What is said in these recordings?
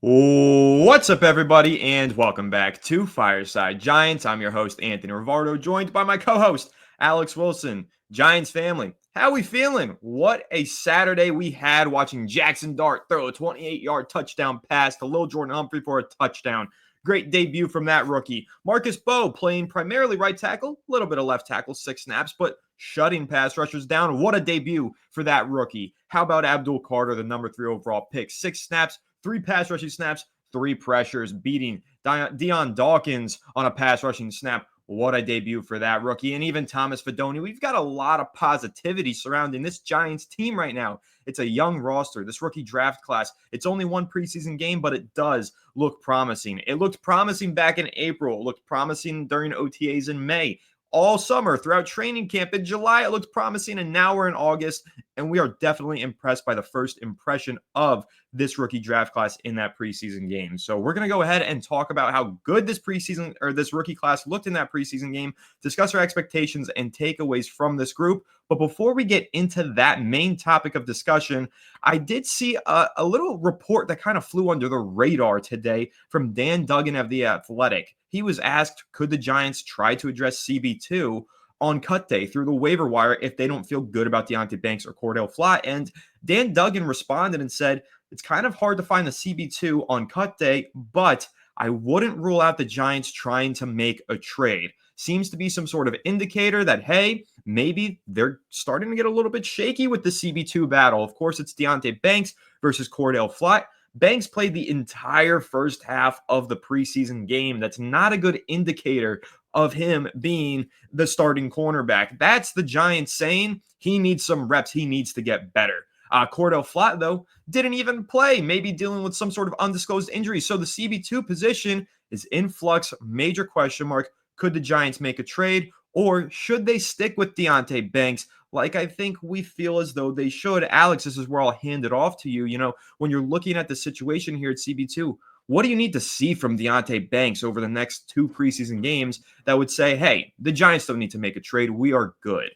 What's up, everybody, and welcome back to Fireside Giants. I'm your host, Anthony Rivardo, joined by my co-host, Alex Wilson. Giants family, how we feeling? What a Saturday we had watching Jackson Dart throw a 28-yard touchdown pass to Lil Jordan Humphrey for a touchdown. Great debut from that rookie. Marcus Bowe playing primarily right tackle, a little bit of left tackle, 6 snaps, but shutting pass rushers down. What a debut for that rookie. How about Abdul Carter, the number 3 overall pick? 6 snaps, 3 pass rushing snaps, 3 pressures, beating Dion Dawkins on a pass rushing snap. What a debut for that rookie. And even Thomas Fidone. We've got a lot of positivity surrounding this Giants team right now. It's a young roster. This rookie draft class, it's only one preseason game, but it does look promising. It looked promising back in April. It looked promising during OTAs in May. All summer, throughout training camp in July, it looked promising, and now we're in August, and we are definitely impressed by the first impression of this rookie draft class in that preseason game. So we're going to go ahead and talk about how good this preseason or this rookie class looked in that preseason game, discuss our expectations and takeaways from this group. But before we get into that main topic of discussion, I did see a little report that kind of flew under the radar today from Dan Duggan of The Athletic. He was asked, could the Giants try to address CB2 on cut day through the waiver wire if they don't feel good about Deonte Banks or Cordell Flott? And Dan Duggan responded and said, it's kind of hard to find the CB2 on cut day, but I wouldn't rule out the Giants trying to make a trade. Seems to be some sort of indicator that, hey, maybe they're starting to get a little bit shaky with the CB2 battle. Of course, it's Deonte Banks versus Cordell Flott. Banks played the entire first half of the preseason game. That's not a good indicator of him being the starting cornerback. That's the Giants saying he needs some reps. He needs to get better. Cordell Flott, though, didn't even play, maybe dealing with some sort of undisclosed injury. So the CB2 position is in flux, major question mark. Could the Giants make a trade, or should they stick with Deonte Banks like I think we feel as though they should? Alex, this is where I'll hand it off to you. You know, when you're looking at the situation here at CB2, what do you need to see from Deonte Banks over the next 2 preseason games that would say, hey, the Giants don't need to make a trade, we are good?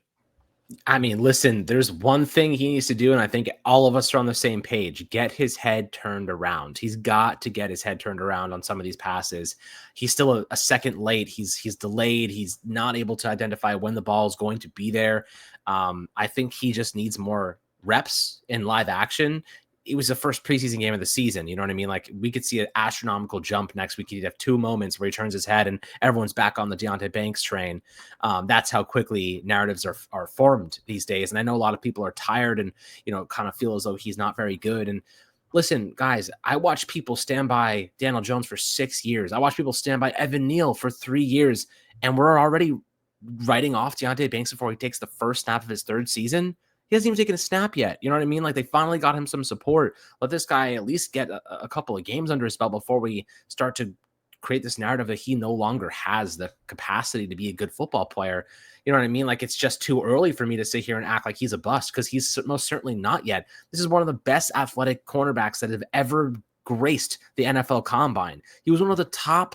I mean, listen, there's one thing he needs to do, and I think all of us are on the same page. Get his head turned around. He's got to get his head turned around on some of these passes. He's still a second late. He's delayed. He's not able to identify when the ball is going to be there. I think he just needs more reps in live action. It was the first preseason game of the season. You know what I mean? Like, we could see an astronomical jump next week. He'd have 2 moments where he turns his head and everyone's back on the Deonte Banks train. That's how quickly narratives are formed these days. And I know a lot of people are tired and, you know, kind of feel as though he's not very good. And listen, guys, I watched people stand by Daniel Jones for 6 years. I watched people stand by Evan Neal for 3 years. And we're already writing off Deonte Banks before he takes the first snap of his 3rd season. He hasn't even taken a snap yet. You know what I mean? Like, they finally got him some support. Let this guy at least get a couple of games under his belt before we start to create this narrative that he no longer has the capacity to be a good football player. You know what I mean? Like, it's just too early for me to sit here and act like he's a bust, because he's most certainly not yet. This is one of the best athletic cornerbacks that have ever graced the NFL Combine. He was one of the top,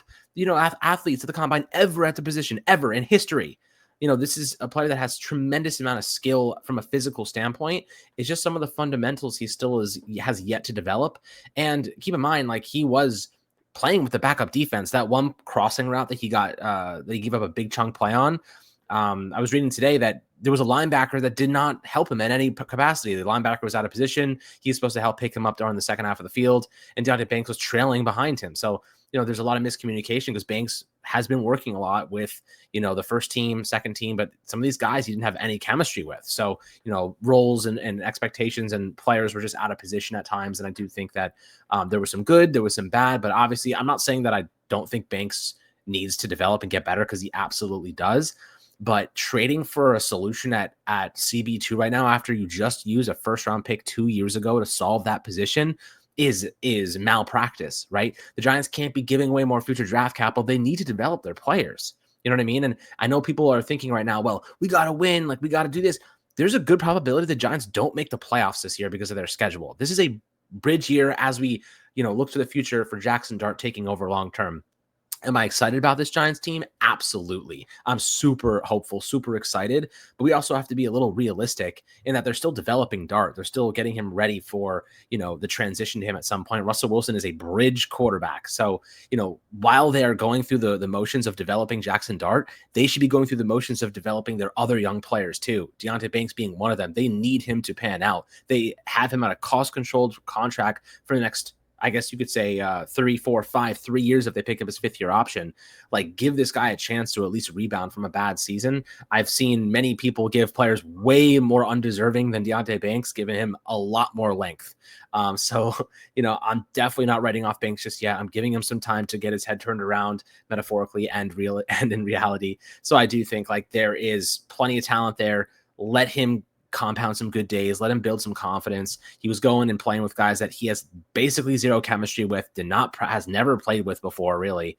athletes at the Combine ever at the position, ever in history. You know, this is a player that has tremendous amount of skill from a physical standpoint. It's just some of the fundamentals he still has yet to develop. And keep in mind, like, he was playing with the backup defense. That one crossing route that he got, that he gave up a big chunk play on. I was reading today that there was a linebacker that did not help him in any capacity. The linebacker was out of position. He's supposed to help pick him up during the second half of the field, and Deonte Banks was trailing behind him. So, there's a lot of miscommunication because Banks has been working a lot with, the first team, second team, but some of these guys he didn't have any chemistry with. So, roles and expectations and players were just out of position at times. And I do think that there was some good, there was some bad, but obviously I'm not saying that I don't think Banks needs to develop and get better, because he absolutely does. But trading for a solution at CB2 right now, after you just used a first round pick 2 years ago to solve that position, is malpractice, right? The Giants can't be giving away more future draft capital. They need to develop their players. You know what I mean? And I know people are thinking right now, well, we got to win. Like, we got to do this. There's a good probability the Giants don't make the playoffs this year because of their schedule. This is a bridge year as we, look to the future for Jackson Dart taking over long-term. Am I excited about this Giants team? Absolutely. I'm super hopeful, super excited, but we also have to be a little realistic in that they're still developing Dart. They're still getting him ready for, the transition to him at some point. Russell Wilson is a bridge quarterback. So, while they are going through the motions of developing Jackson Dart, they should be going through the motions of developing their other young players too. Deonte Banks being one of them. They need him to pan out. They have him on a cost-controlled contract for the next, I guess you could say 3, 4, 5, 3 years if they pick up his 5th year option. Like, give this guy a chance to at least rebound from a bad season. I've seen many people give players way more undeserving than Deonte Banks, giving him a lot more length. So, I'm definitely not writing off Banks just yet. I'm giving him some time to get his head turned around metaphorically and in reality. So I do think like there is plenty of talent there. Let him compound some good days, let him build some confidence. He was going and playing with guys that he has basically zero chemistry with, has never played with before, really.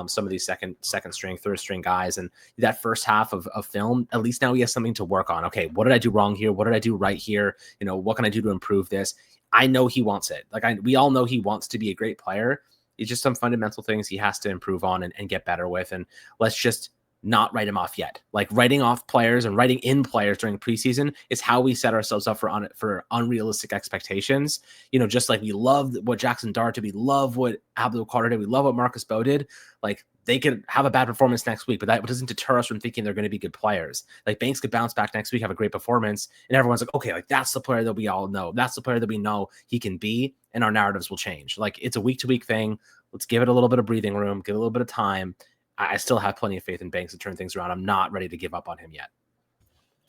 Some of these second string, third string guys. And that first half of film, at least now he has something to work on. Okay, what did I do wrong here? What did I do right here? What can I do to improve this? I know he wants it. We all know he wants to be a great player. It's just some fundamental things he has to improve on and get better with. And let's just not write him off yet. Like, writing off players and writing in players during preseason is how we set ourselves up for unrealistic expectations. Just like we love what Jackson Dart did, we love what Abdul Carter did, we love what Marcus Bowe did. Like, they could have a bad performance next week, but that doesn't deter us from thinking they're going to be good players. Like, Banks could bounce back next week, have a great performance, and everyone's like, okay, like that's the player that we all know. That's the player that we know he can be, and our narratives will change. Like, it's a week-to-week thing. Let's give it a little bit of breathing room, give it a little bit of time. I still have plenty of faith in Banks to turn things around. I'm not ready to give up on him yet.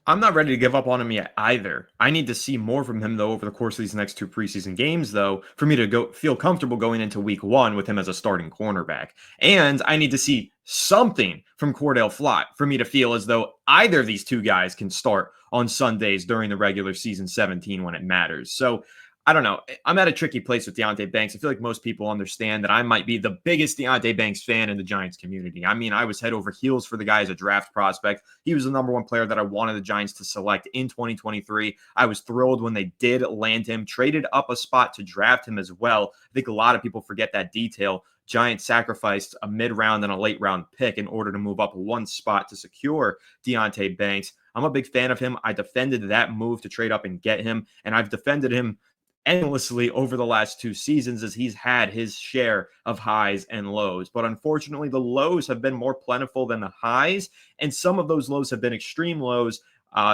I'm not ready to give up on him yet either. I need to see more from him, though, over the course of these next 2 preseason games, though, for me to feel comfortable going into week 1 with him as a starting cornerback. And I need to see something from Cordell Flott for me to feel as though either of these 2 guys can start on Sundays during the regular season 17 when it matters. So I don't know. I'm at a tricky place with Deonte Banks. I feel like most people understand that I might be the biggest Deonte Banks fan in the Giants community. I mean, I was head over heels for the guy as a draft prospect. He was the number 1 player that I wanted the Giants to select in 2023. I was thrilled when they did land him, traded up a spot to draft him as well. I think a lot of people forget that detail. Giants sacrificed a mid-round and a late-round pick in order to move up 1 spot to secure Deonte Banks. I'm a big fan of him. I defended that move to trade up and get him, and I've defended him endlessly over the last 2 seasons as he's had his share of highs and lows. But unfortunately, the lows have been more plentiful than the highs, and some of those lows have been extreme lows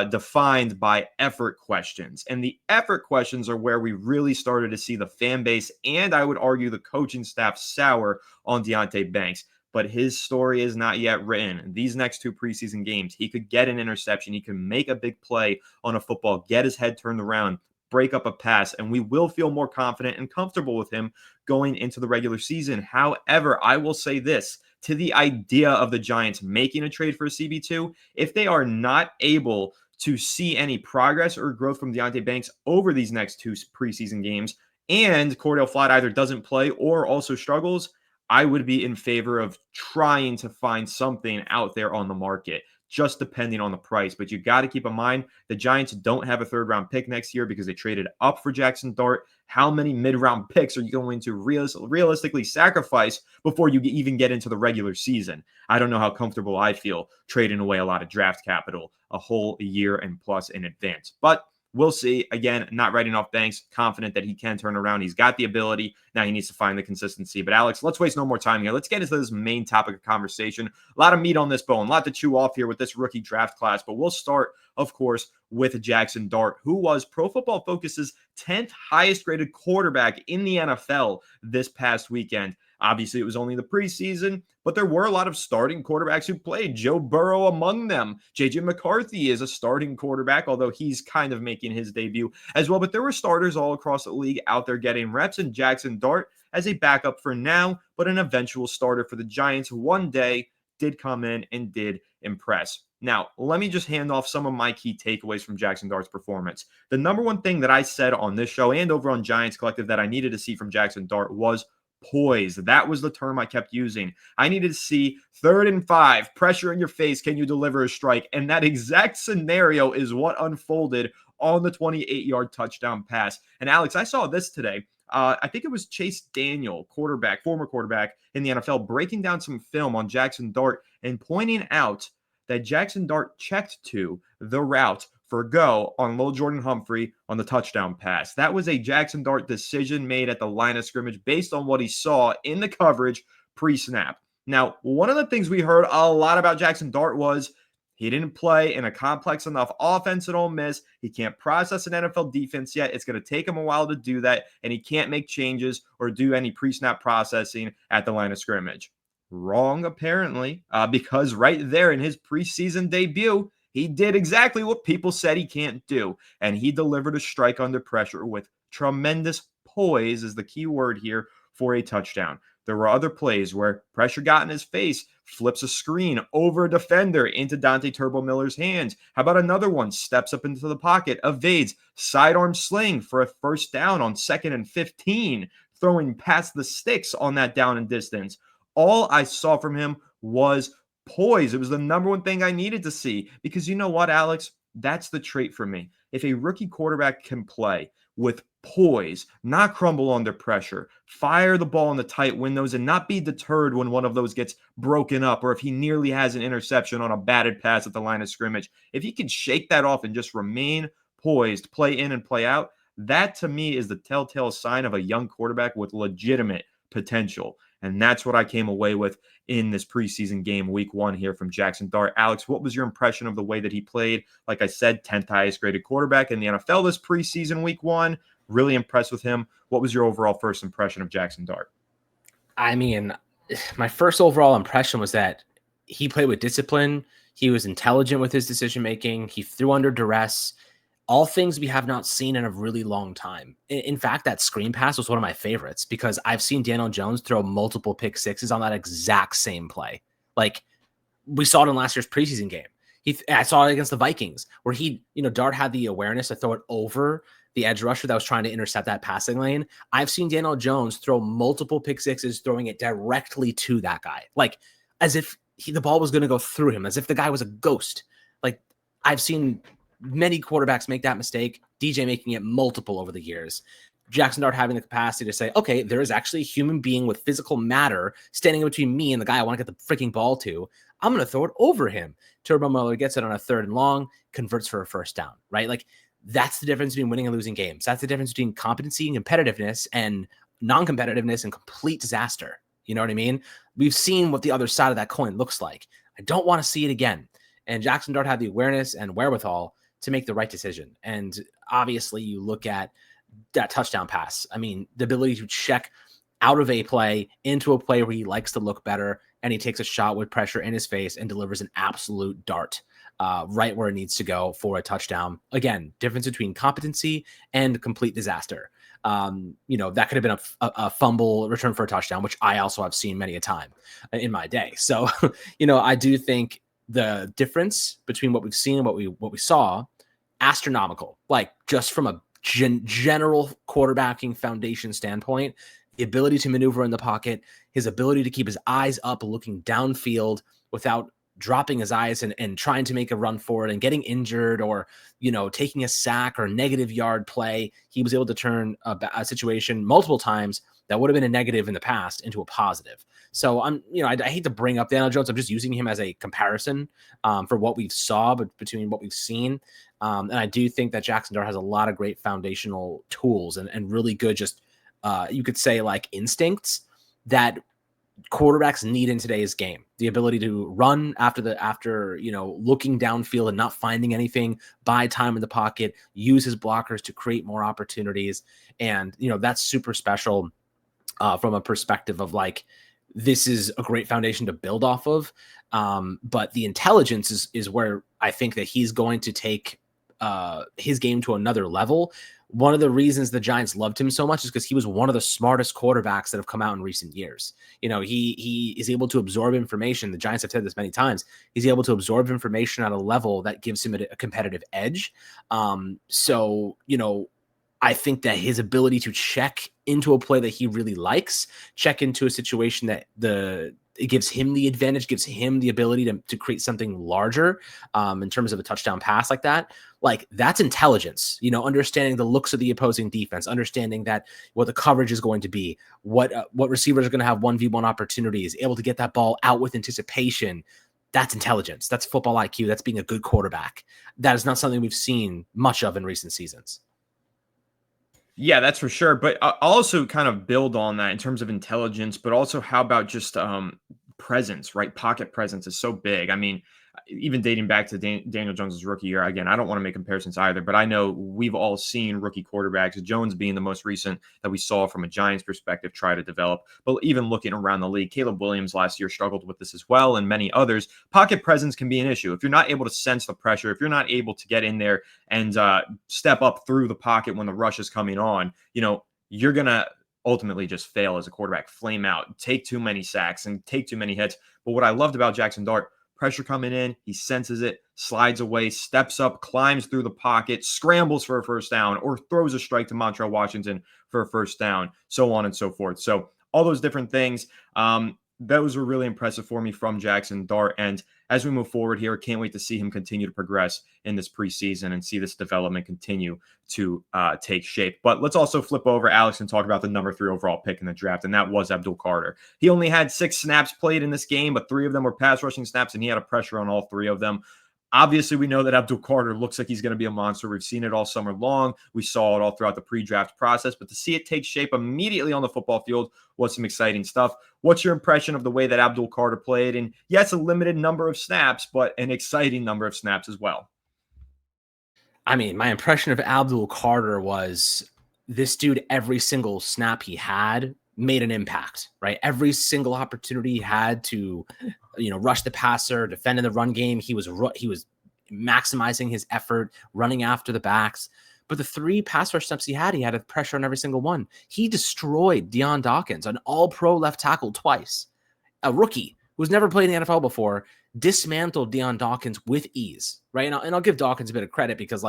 defined by effort questions. And the effort questions are where we really started to see the fan base and I would argue the coaching staff sour on Deonte Banks. But his story is not yet written. These next 2 preseason games, he could get an interception. He can make a big play on a football, get his head turned around, break up a pass, and we will feel more confident and comfortable with him going into the regular season. However, I will say this to the idea of the Giants making a trade for a CB2, if they are not able to see any progress or growth from Deonte Banks over these next 2 preseason games, and Cordell Flott either doesn't play or also struggles, I would be in favor of trying to find something out there on the market, just depending on the price. But you got to keep in mind the Giants don't have a 3rd-round pick next year because they traded up for Jackson Dart. How many mid-round picks are you going to realistically sacrifice before you even get into the regular season? I don't know how comfortable I feel trading away a lot of draft capital a whole year and plus in advance. But we'll see. Again, not writing off Banks, confident that he can turn around. He's got the ability. Now he needs to find the consistency. But Alex, let's waste no more time here. Let's get into this main topic of conversation. A lot of meat on this bone, a lot to chew off here with this rookie draft class. But we'll start, of course, with Jackson Dart, who was Pro Football Focus's 10th highest graded quarterback in the NFL this past weekend. Obviously, it was only the preseason, but there were a lot of starting quarterbacks who played. Joe Burrow among them. J.J. McCarthy is a starting quarterback, although he's kind of making his debut as well. But there were starters all across the league out there getting reps, and Jackson Dart as a backup for now, but an eventual starter for the Giants one day did come in and did impress. Now, let me just hand off some of my key takeaways from Jackson Dart's performance. The number one thing that I said on this show and over on Giants Collective that I needed to see from Jackson Dart was poise. That was the term I kept using. I needed to see 3rd and 5, pressure in your face. Can you deliver a strike? And that exact scenario is what unfolded on the 28-yard touchdown pass. And Alex, I saw this today. I think it was Chase Daniel, former quarterback in the NFL, breaking down some film on Jackson Dart and pointing out that Jackson Dart checked to the route for go on Lil Jordan Humphrey on the touchdown pass. That was a Jackson Dart decision made at the line of scrimmage based on what he saw in the coverage pre-snap. Now, one of the things we heard a lot about Jackson Dart was he didn't play in a complex enough offense at Ole Miss. He can't process an NFL defense yet. It's going to take him a while to do that, and he can't make changes or do any pre-snap processing at the line of scrimmage. Wrong, apparently, because right there in his preseason debut, he did exactly what people said he can't do, and he delivered a strike under pressure with tremendous poise is the key word here for a touchdown. There were other plays where pressure got in his face, flips a screen over a defender into Deonte Turbo Miller's hands. How about another one? Steps up into the pocket, evades, sidearm sling for a first down on 2nd and 15, throwing past the sticks on that down and distance. All I saw from him was poise. It was the number one thing I needed to see because you know what, Alex? That's the trait for me. If a rookie quarterback can play with poise, not crumble under pressure, fire the ball in the tight windows, and not be deterred when one of those gets broken up or if he nearly has an interception on a batted pass at the line of scrimmage, if he can shake that off and just remain poised, play in and play out, that to me is the telltale sign of a young quarterback with legitimate potential. And that's what I came away with in this preseason game, week 1 here from Jackson Dart. Alex, what was your impression of the way that he played? Like I said, 10th highest graded quarterback in the NFL this preseason, week 1. Really impressed with him. What was your overall first impression of Jackson Dart? I mean, my first overall impression was that he played with discipline. He was intelligent with his decision-making. He threw under duress. All things we have not seen in a really long time. In fact, that screen pass was one of my favorites because I've seen Daniel Jones throw multiple pick sixes on that exact same play. Like we saw it in last year's preseason game. I saw it against the Vikings where Dart had the awareness to throw it over the edge rusher that was trying to intercept that passing lane. I've seen Daniel Jones throw multiple pick sixes, throwing it directly to that guy, like as if the ball was going to go through him, as if the guy was a ghost. Like I've seen many quarterbacks make that mistake, DJ making it multiple over the years. Jackson Dart having the capacity to say, okay, there is actually a human being with physical matter standing in between me and the guy I want to get the freaking ball to. I'm going to throw it over him. Turbo Miller gets it on a 3rd and long, converts for a first down, right? Like that's the difference between winning and losing games. That's the difference between competency and competitiveness and non-competitiveness and complete disaster. You know what I mean? We've seen what the other side of that coin looks like. I don't want to see it again. And Jackson Dart had the awareness and wherewithal to make the right decision. And obviously you look at that touchdown pass. I mean, the ability to check out of a play into a play where he likes to look better and he takes a shot with pressure in his face and delivers an absolute dart right where it needs to go for a touchdown. Again, difference between competency and complete disaster. That could have been a fumble return for a touchdown, which I also have seen many a time in my day. So, I do think the difference between what we've seen and what we saw, astronomical, like just from a general quarterbacking foundation standpoint, the ability to maneuver in the pocket, his ability to keep his eyes up looking downfield without dropping his eyes and trying to make a run for it and getting injured or, taking a sack or negative yard play. He was able to turn a situation multiple times that would have been a negative in the past into a positive. So I hate to bring up Daniel Jones. I'm just using him as a comparison for what we've saw, but between what we've seen. And I do think that Jackson Dart has a lot of great foundational tools and really good, just you could say like instincts that quarterbacks need in today's game. The ability to run after looking downfield and not finding anything, buy time in the pocket, use his blockers to create more opportunities. And, that's super special from a perspective of like, this is a great foundation to build off of. But the intelligence is where I think that he's going to take his game to another level. One of the reasons the Giants loved him so much is because he was one of the smartest quarterbacks that have come out in recent years. He is able to absorb information. The Giants have said this many times. He's able to absorb information at a level that gives him a competitive edge. I think that his ability to check into a play that he really likes, check into a situation that it gives him the advantage, gives him the ability to create something larger in terms of a touchdown pass like that, Like, that's intelligence, understanding the looks of the opposing defense, understanding that what the coverage is going to be, what receivers are going to have 1v1 opportunities, able to get that ball out with anticipation. That's intelligence. That's football IQ. That's being a good quarterback. That is not something we've seen much of in recent seasons. Yeah, that's for sure. But I'll also kind of build on that in terms of intelligence, but also how about just presence, right? Pocket presence is so big. I mean, even dating back to Daniel Jones's rookie year, again, I don't want to make comparisons either, but I know we've all seen rookie quarterbacks, Jones being the most recent that we saw from a Giants perspective, try to develop. But even looking around the league, Caleb Williams last year struggled with this as well, and many others. Pocket presence can be an issue. If you're not able to sense the pressure, if you're not able to get in there and step up through the pocket when the rush is coming on, you're going to ultimately just fail as a quarterback, flame out, take too many sacks and take too many hits. But what I loved about Jackson Dart, pressure coming in, he senses it, slides away, steps up, climbs through the pocket, scrambles for a first down, or throws a strike to Montreal Washington for a first down, so on and so forth. So all those different things, those were really impressive for me from Jackson Dart. And as we move forward here, can't wait to see him continue to progress in this preseason and see this development continue to take shape. But let's also flip over, Alex, and talk about the number 3 overall pick in the draft, and that was Abdul Carter. He only had 6 snaps played in this game, but 3 of them were pass rushing snaps, and he had a pressure on all 3 of them. Obviously, we know that Abdul Carter looks like he's going to be a monster. We've seen it all summer long. We saw it all throughout the pre-draft process, but to see it take shape immediately on the football field was some exciting stuff. What's your impression of the way that Abdul Carter played? And yes, a limited number of snaps, but an exciting number of snaps as well. I mean, my impression of Abdul Carter was this dude, every single snap he had made an impact, right? Every single opportunity he had to, rush the passer, defend in the run game. He was maximizing his effort, running after the backs. But the 3 pass rush steps he had a pressure on every single one. He destroyed Deion Dawkins, an all-pro left tackle twice. A rookie who's never played in the NFL before, dismantled Deion Dawkins with ease, right? And I'll give Dawkins a bit of credit because,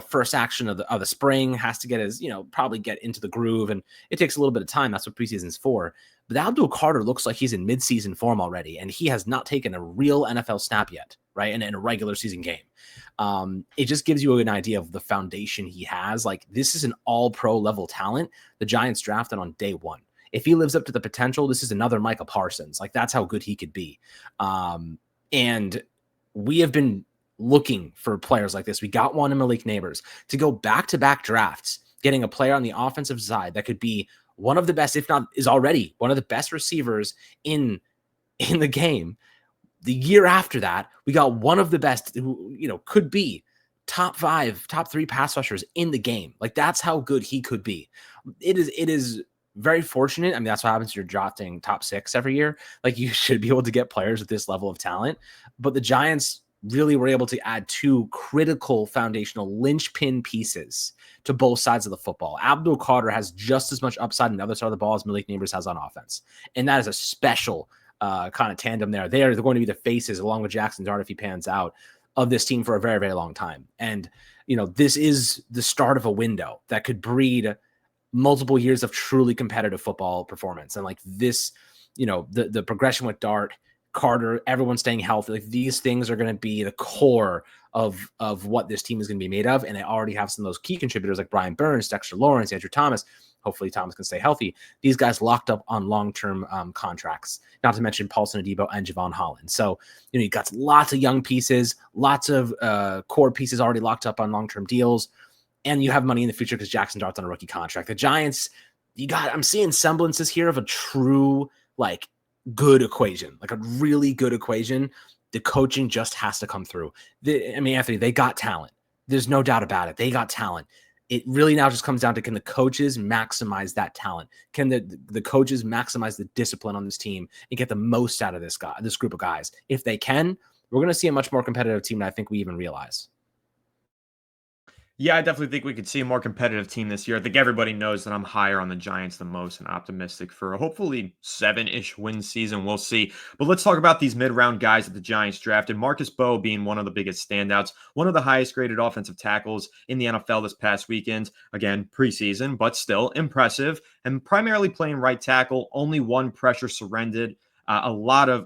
first action of the spring has to get his, probably get into the groove, and it takes a little bit of time. That's what preseason's for. But Abdul Carter looks like he's in midseason form already, and he has not taken a real NFL snap yet, right? In a regular season game. It just gives you an idea of the foundation he has. Like, this is an all-pro level talent the Giants drafted on day 1. If he lives up to the potential, this is another Micah Parsons. Like, that's how good he could be. And we have been looking for players like this. We got one in Malik Neighbors to go back-to-back drafts, getting a player on the offensive side that could be one of the best, if not is already one of the best receivers in the game. The year after that, we got one of the best who, could be top 5, top 3 pass rushers in the game. Like, that's how good he could be. It is very fortunate. I mean, that's what happens if you're drafting top 6 every year. Like, you should be able to get players with this level of talent. But the Giants really were able to add 2 critical foundational linchpin pieces to both sides of the football. Abdul Carter has just as much upside on the other side of the ball as Malik Neighbors has on offense. And that is a special kind of tandem there. They're going to be the faces, along with Jackson Dart, if he pans out, of this team for a very, very long time. And, this is the start of a window that could breed multiple years of truly competitive football performance. And like this, the progression with Dart, Carter, everyone staying healthy, like these things are going to be the core of what this team is going to be made of. And they already have some of those key contributors like Brian Burns, Dexter Lawrence, Andrew Thomas. Hopefully Thomas can stay healthy. These guys locked up on long-term contracts, not to mention Paulson Adebo and Javon Holland. So, you got lots of young pieces, lots of core pieces already locked up on long-term deals. And you have money in the future because Jackson Dart's on a rookie contract. The Giants, I'm seeing semblances here of a true, good equation, like a really good equation. The coaching just has to come through. Anthony, they got talent. There's no doubt about it. They got talent. It really now just comes down to, can the coaches maximize that talent? Can the coaches maximize the discipline on this team and get the most out of this group of guys? If they can, we're going to see a much more competitive team than I think we even realize. Yeah, I definitely think we could see a more competitive team this year. I think everybody knows that I'm higher on the Giants the most and optimistic for a hopefully 7-ish win season. We'll see. But let's talk about these mid-round guys that the Giants drafted. Marcus Bowe being one of the biggest standouts, one of the highest graded offensive tackles in the NFL this past weekend. Again, preseason, but still impressive. And primarily playing right tackle, only 1 pressure surrendered.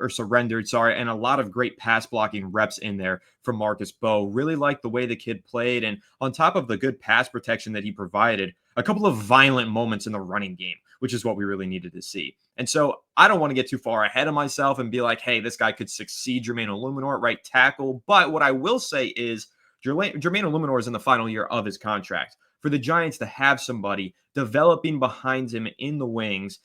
surrendered, sorry, and a lot of great pass blocking reps in there from Marcus Bowe. Really liked the way the kid played. And on top of the good pass protection that he provided, a couple of violent moments in the running game, which is what we really needed to see. And so I don't want to get too far ahead of myself and be like, hey, this guy could succeed Jermaine Illuminor at right tackle. But what I will say is Jermaine Illuminor is in the final year of his contract. For the Giants to have somebody developing behind him in the wings,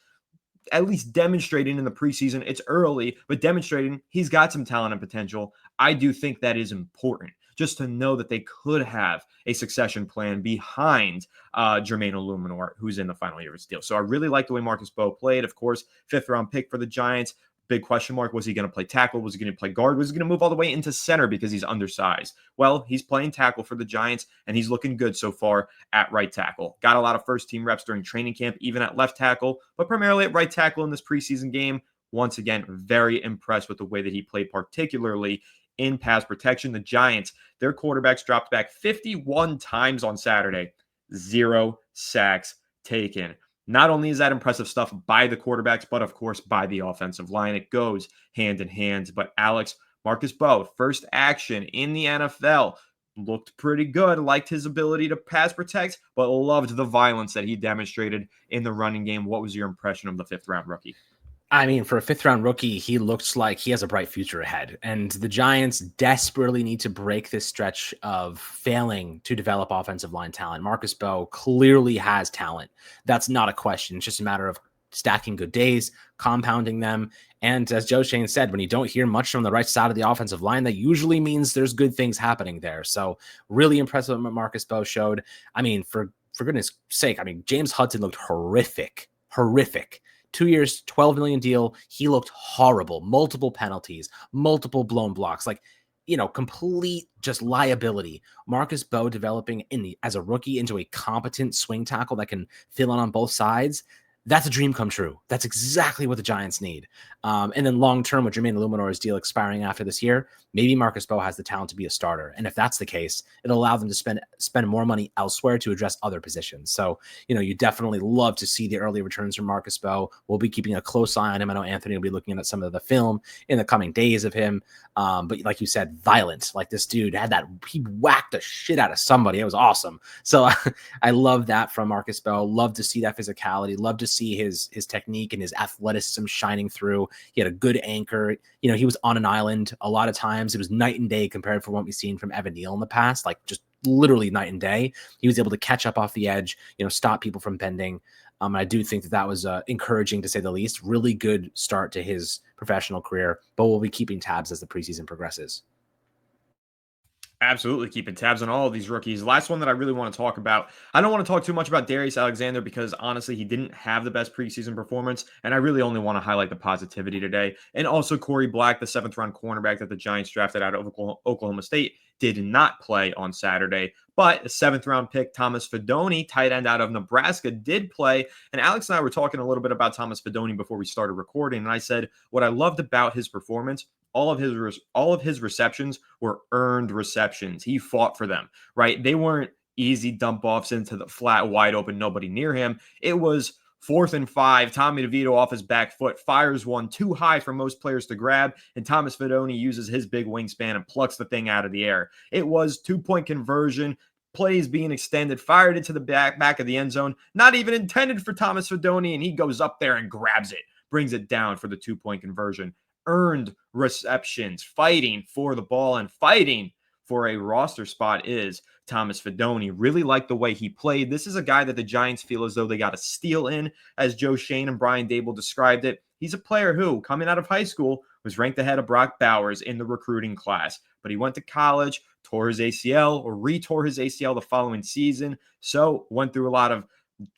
at least demonstrating in the preseason, it's early, but demonstrating he's got some talent and potential. I do think that is important, just to know that they could have a succession plan behind Jermaine Illuminor, who's in the final year of his deal. So I really like the way Marcus Bowe played. Of course, 5th-round pick for the Giants. Big question mark. Was he going to play tackle? Was he going to play guard? Was he going to move all the way into center because he's undersized? Well, he's playing tackle for the Giants, and he's looking good so far at right tackle. Got a lot of first-team reps during training camp, even at left tackle, but primarily at right tackle in this preseason game. Once again, very impressed with the way that he played, particularly in pass protection. The Giants, their quarterbacks dropped back 51 times on Saturday, 0 sacks taken. Not only is that impressive stuff by the quarterbacks, but of course by the offensive line. It goes hand in hand. But Alex, Marcus Bowe, first action in the NFL, looked pretty good, liked his ability to pass protect, but loved the violence that he demonstrated in the running game. What was your impression of the 5th-round rookie? I mean, for a 5th-round rookie, he looks like he has a bright future ahead. And the Giants desperately need to break this stretch of failing to develop offensive line talent. Marcus Bowe clearly has talent. That's not a question. It's just a matter of stacking good days, compounding them. And as Joe Shane said, when you don't hear much from the right side of the offensive line, that usually means there's good things happening there. So really impressive what Marcus Bowe showed. I mean, for goodness sake, I mean, James Hudson looked horrific. 2 years, $12 million deal. He looked horrible. Multiple penalties, multiple blown blocks, complete just liability. Marcus Bowe developing as a rookie into a competent swing tackle that can fill in on both sides. That's a dream come true. That's exactly what the Giants need. And then long-term with Jermaine Illuminor's deal expiring after this year, maybe Marcus Bowe has the talent to be a starter. And if that's the case, it'll allow them to spend more money elsewhere to address other positions. So, you definitely love to see the early returns from Marcus Bowe. We'll be keeping a close eye on him. I know Anthony will be looking at some of the film in the coming days of him. But like you said, violent. Like this dude he whacked the shit out of somebody. It was awesome. So I love that from Marcus Bowe. Love to see that physicality. Love to see his technique and his athleticism shining through. He had a good anchor. He was on an island a lot of times. It was night and day compared to what we've seen from Evan Neal in the past, like just literally night and day. He was able to catch up off the edge, stop people from bending. And I do think that was encouraging to say the least. Really good start to his professional career, but we'll be keeping tabs as the preseason progresses. Absolutely keeping tabs on all of these rookies. Last one that I really want to talk about. I don't want to talk too much about Darius Alexander because honestly, he didn't have the best preseason performance. And I really only want to highlight the positivity today. And also Corey Black, the 7th-round cornerback that the Giants drafted out of Oklahoma State, did not play on Saturday. But the 7th-round pick, Thomas Fidone, tight end out of Nebraska, did play. And Alex and I were talking a little bit about Thomas Fidone before we started recording. And I said what I loved about his performance, all of his receptions were earned receptions. He fought for them, right? They weren't easy dump offs into the flat, wide open, nobody near him. It was 4th and 5. Tommy DeVito off his back foot fires one too high for most players to grab, and Thomas Fidone uses his big wingspan and plucks the thing out of the air. It was 2-point conversion. Plays being extended, fired into the back of the end zone, not even intended for Thomas Fidone, and he goes up there and grabs it, brings it down for the 2-point conversion. Earned receptions, fighting for the ball and fighting for a roster spot is Thomas Fidone. Really like the way he played. This is a guy that the Giants feel as though they got a steal in, as Joe Shane and Brian Dable described it. He's a player who, coming out of high school, was ranked ahead of Brock Bowers in the recruiting class, but he went to college, tore his ACL or retore his ACL the following season. So went through a lot of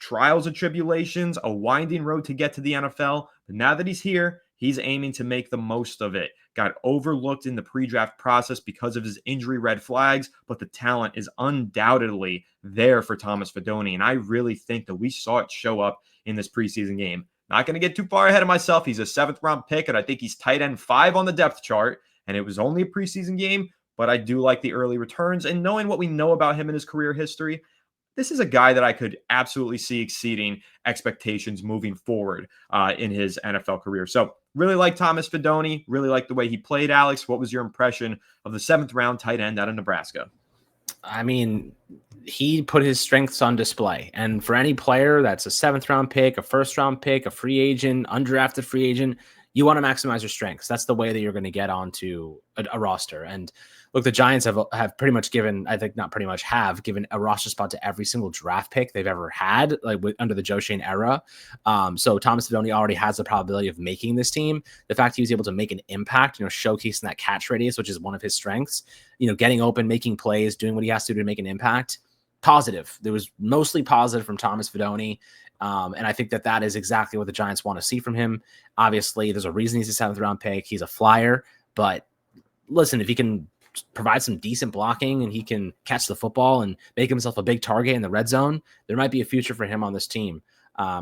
trials and tribulations, a winding road to get to the NFL. But now that he's here, he's aiming to make the most of it. Got overlooked in the pre-draft process because of his injury red flags, but the talent is undoubtedly there for Thomas Fidone. And I really think that we saw it show up in this preseason game. Not going to get too far ahead of myself. He's a 7th-round pick, and I think he's tight end 5 on the depth chart. And it was only a preseason game, but I do like the early returns. And knowing what we know about him in his career history, this is a guy that I could absolutely see exceeding expectations moving forward in his NFL career. So really like Thomas Fidone, really like the way he played. Alex, what was your impression of the 7th round tight end out of Nebraska? I mean, he put his strengths on display. And for any player that's a 7th round pick, a 1st round pick, a free agent, undrafted free agent, you want to maximize your strengths. That's the way that you're going to get onto a roster. And look, the Giants have pretty much given, I think not pretty much, have given a roster spot to every single draft pick they've ever had, like under the Joe Shane era. So Thomas Fidone already has the probability of making this team. The fact he was able to make an impact, showcasing that catch radius, which is one of his strengths, getting open, making plays, doing what he has to do to make an impact. Positive. There was mostly positive from Thomas Fidone. And I think that is exactly what the Giants want to see from him. Obviously, there's a reason he's a 7th round pick. He's a flyer. But listen, if he can provide some decent blocking and he can catch the football and make himself a big target in the red zone, there might be a future for him on this team.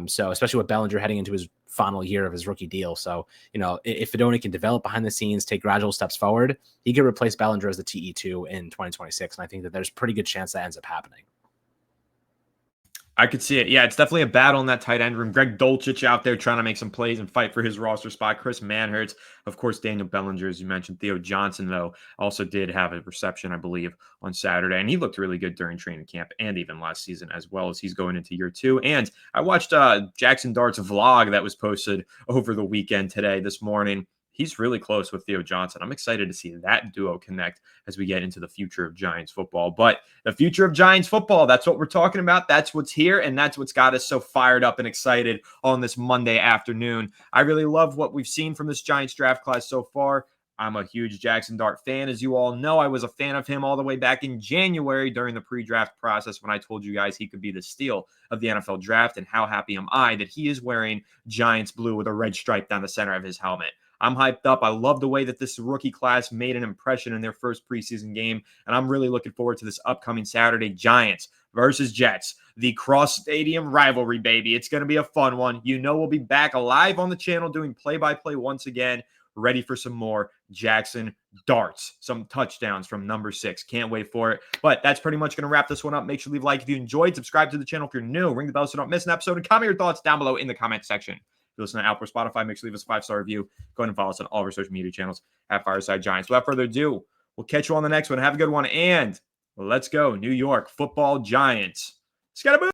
So especially with Bellinger heading into his final year of his rookie deal. So, if Fidone can develop behind the scenes, take gradual steps forward, he could replace Bellinger as the TE2 in 2026. And I think that there's a pretty good chance that ends up happening. I could see it. Yeah, it's definitely a battle in that tight end room. Greg Dulcich out there trying to make some plays and fight for his roster spot. Chris Manhertz, of course, Daniel Bellinger, as you mentioned. Theo Johnson, though, also did have a reception, I believe, on Saturday. And he looked really good during training camp and even last season as well, as he's going into year 2. And I watched Jackson Dart's vlog that was posted over the weekend this morning. He's really close with Theo Johnson. I'm excited to see that duo connect as we get into the future of Giants football. But the future of Giants football, that's what we're talking about. That's what's here, and that's what's got us so fired up and excited on this Monday afternoon. I really love what we've seen from this Giants draft class so far. I'm a huge Jackson Dart fan. As you all know, I was a fan of him all the way back in January during the pre-draft process when I told you guys he could be the steal of the NFL draft, and how happy am I that he is wearing Giants blue with a red stripe down the center of his helmet. I'm hyped up. I love the way that this rookie class made an impression in their first preseason game, and I'm really looking forward to this upcoming Saturday, Giants versus Jets, the cross-stadium rivalry, baby. It's going to be a fun one. We'll be back live on the channel doing play-by-play once again, ready for some more Jackson Darts, some touchdowns from number 6. Can't wait for it. But that's pretty much going to wrap this one up. Make sure to leave a like if you enjoyed. Subscribe to the channel if you're new. Ring the bell so you don't miss an episode, and comment your thoughts down below in the comment section. If you listen to Apple or Spotify, make sure to leave us a 5-star review. Go ahead and follow us on all of our social media channels at Fireside Giants. Without further ado, we'll catch you on the next one. Have a good one, and let's go, New York Football Giants. Scataboo!